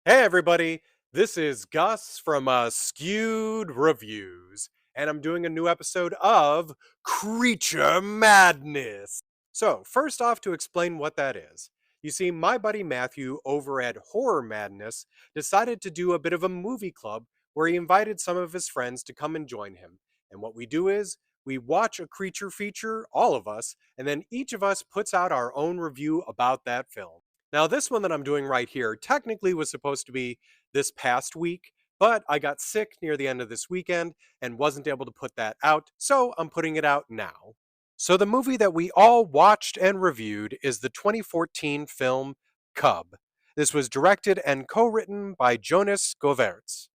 Hey everybody, this is Gus from Skewed Reviews, and I'm doing a new episode of Creature Madness. So, first off, to explain what that is, you see, my buddy Matthew over at Horror Madness decided to do a bit of a movie club where he invited some of his friends to come and join him. And what we do is we watch a creature feature, all of us, and then each of us puts out our own review about that film. Now, this one that I'm doing right here technically was supposed to be this past week, but I got sick near the end of this weekend and wasn't able to put that out, so I'm putting it out now. So, the movie that we all watched and reviewed is the 2014 film Cub. This was directed and co written by Jonas Govertz.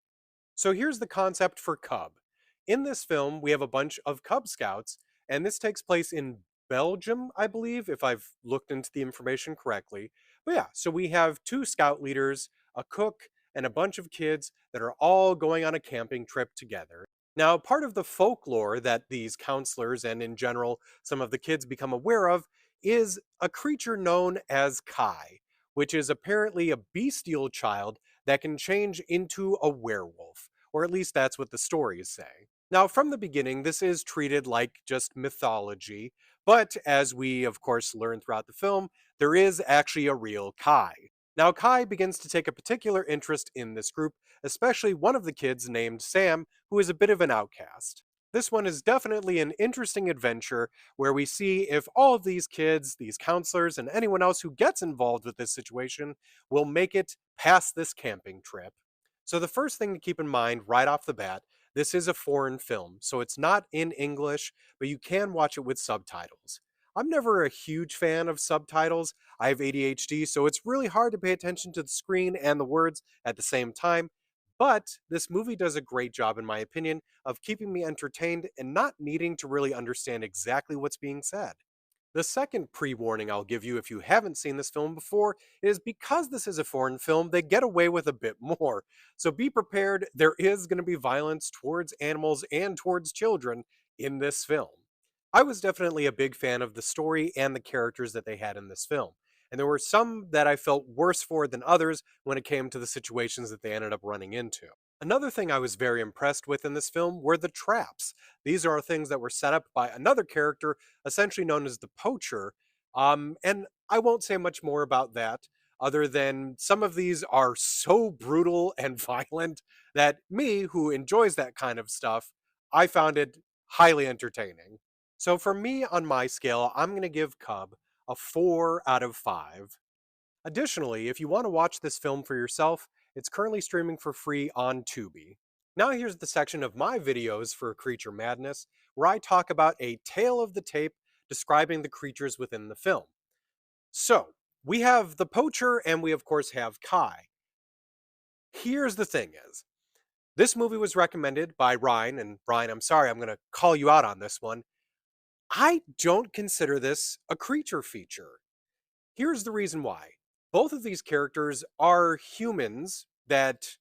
So here's the concept for Cub. In this film, we have a bunch of Cub Scouts, and this takes place in Belgium, I believe, if I've looked into the information correctly. But yeah, so we have two scout leaders, a cook, and a bunch of kids that are all going on a camping trip together. Now, part of the folklore that these counselors and in general some of the kids become aware of is a creature known as Kai, which is apparently a bestial child that can change into a werewolf, or at least that's what the stories say. Now, from the beginning, this is treated like just mythology, but as we, of course, learn throughout the film, there is actually a real Kai. Now, Kai begins to take a particular interest in this group, especially one of the kids named Sam, who is a bit of an outcast. This one is definitely an interesting adventure where we see if all of these kids, these counselors, and anyone else who gets involved with this situation will make it past this camping trip. So, the first thing to keep in mind right off the bat, this is a foreign film, so it's not in English, but you can watch it with subtitles. I'm never a huge fan of subtitles. I have ADHD, so it's really hard to pay attention to the screen and the words at the same time. But this movie does a great job, in my opinion, of keeping me entertained and not needing to really understand exactly what's being said. The second pre warning I'll give you if you haven't seen this film before is because this is a foreign film, they get away with a bit more. So be prepared, there is going to be violence towards animals and towards children in this film. I was definitely a big fan of the story and the characters that they had in this film. And there were some that I felt worse for than others when it came to the situations that they ended up running into. Another thing I was very impressed with in this film were the traps. These are things that were set up by another character, essentially known as the poacher. And I won't say much more about that, other than some of these are so brutal and violent that me, who enjoys that kind of stuff, I found it highly entertaining. So for me, on my scale, I'm going to give Cub a 4 out of 5. Additionally, if you want to watch this film for yourself, it's currently streaming for free on Tubi. Now here's the section of my videos for Creature Madness, where I talk about a tale of the tape describing the creatures within the film. So, we have the poacher and we of course have Kai. Here's the thing is, this movie was recommended by Ryan, and Ryan, I'm sorry, I'm going to call you out on this one. I don't consider this a creature feature. Here's the reason why. Both of these characters are humans that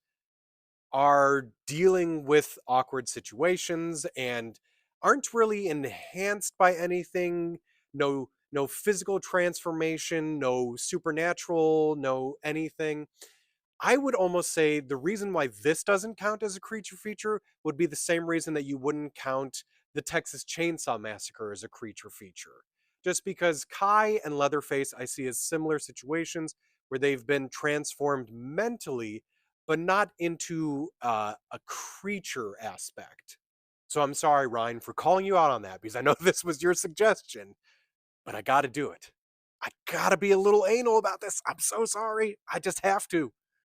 are dealing with awkward situations and aren't really enhanced by anything. No physical transformation, no supernatural, no anything. I would almost say the reason why this doesn't count as a creature feature would be the same reason that you wouldn't count the Texas Chainsaw Massacre as a creature feature. Just because Kai and Leatherface I see as similar situations where they've been transformed mentally, but not into a creature aspect. So I'm sorry, Ryan, for calling you out on that because I know this was your suggestion, but I gotta do it. I gotta be a little anal about this. I'm so sorry. I just have to.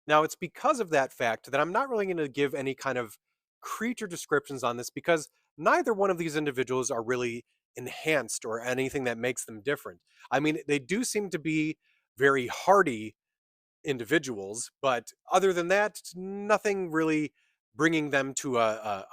Now, it's because of that fact that I'm not really going to give any kind of creature descriptions on this because neither one of these individuals are really enhanced or anything that makes them different. I mean, they do seem to be very hardy individuals, but other than that, nothing really bringing them to a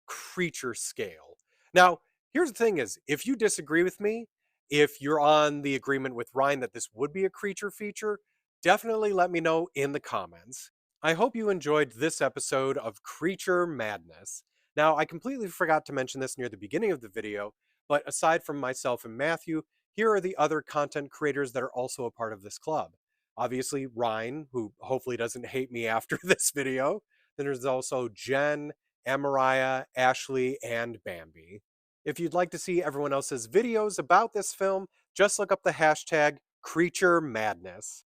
creature scale. Now, here's the thing is, if you disagree with me, if you're on the agreement with Ryan that this would be a creature feature, definitely let me know in the comments. I hope you enjoyed this episode of Creature Madness. Now, I completely forgot to mention this near the beginning of the video, but aside from myself and Matthew, here are the other content creators that are also a part of this club. Obviously, Ryan, who hopefully doesn't hate me after this video. Then there's also Jen, Amariah, Ashley, and Bambi. If you'd like to see everyone else's videos about this film, just look up the hashtag Creature Madness.